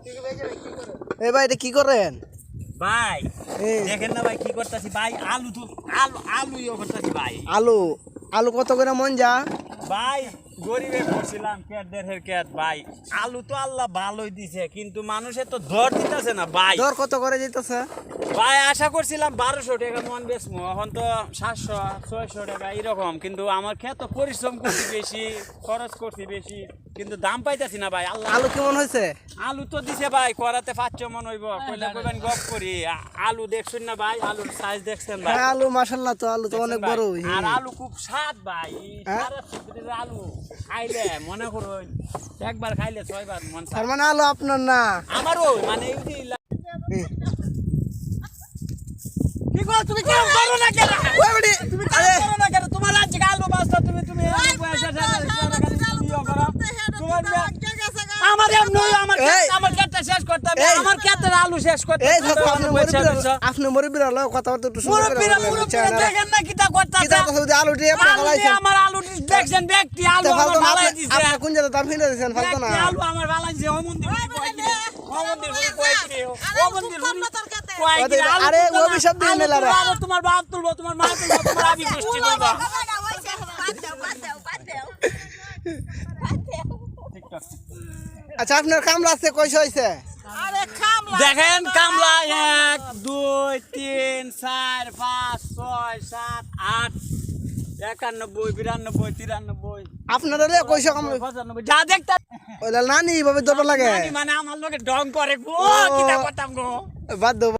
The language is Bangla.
এ ভাই এটা কি করেন ভাই? দেখেন না ভাই কি করতেছি ভাই, আলু তো আলু ইয়ে করতেছি ভাই। আলু আলু কত করে মন যা ভাই গরিবে পড়ছিলাম, ক্যাট দেড়ের ক্যাট ভাই। আলু তো আল্লাহ ভালোই দিছে, কিন্তু মানুষের তো দর দিতেছে না ভাই। দর কত করে যেতেছে ভাই আশা করছিলাম 1200 টাকা মন বেচবো, এখন তো 700 600 টাকা এরকম। কিন্তু আমার খেত পরিশ্রম করছি বেশি, খরচ করছি বেশি, কিন্তু দাম পাইতেছি না ভাই। আল্লাহ আলু কেমন হয়েছে আলু তো দিছে ভাই, করাতে 500 মন হইব। কইলে কইবেন গপ করি। আলু দেখছুন না ভাই, আলুর সাইজ দেখছেন ভাই? হ্যাঁ আলু মাশাআল্লাহ, তো আলু তো অনেক বড়। আর আলু খুব স্বাদ ভাই। সারা সিদ্ধের আলু খাইলে মনে করুন একবার খাইলে 6 বার মন চায়। তার মানে আলু আপনার না আমারও মানে কি গো, তুমি কাম করো না কেন? ওই বেটি তুমি কাম করো না কেন? তোমার আজকে আলু বাস্তা তুমি পয়সা আমার আমার ক্ষেতটা শেষ করতে হবে, আমার ক্ষেতের আলু শেষ করতে এই হবে। আপনি মরিবিরা লও কথা বলতে একটু শুরু মুরব্বিরা দেখেন না কিটা করতেছে। আলু দিয়ে আপনি খালাইছেন আমার আলু দেখছেন, ব্যক্তি আলু আমার ভালাই দিছে। আপনি কোন জায়গা দাম ফিরে দিয়েছেন ফালতো না। আলু আমার ভালাই দিছে। ও মন্দির আরে অভিশাপ দিয়ে মেলারে তোমার বাপ তুলবো, তোমার মা তুলবো, তোমার আবি গোষ্ঠী তুলবো। আচ্ছা আপনার কামলা আছে কয়শো হয়েছে দেখেন কামলা 1 2 3 4 5 6 7 8 91 92 93 আপনারা রে কয়শো কামলা 95 যা দেখতা ওইলা নানি এইভাবে দরবার লাগে মানে আমার লোকে ডং করে গো, কিটা করতাম গো। বাদ দাও।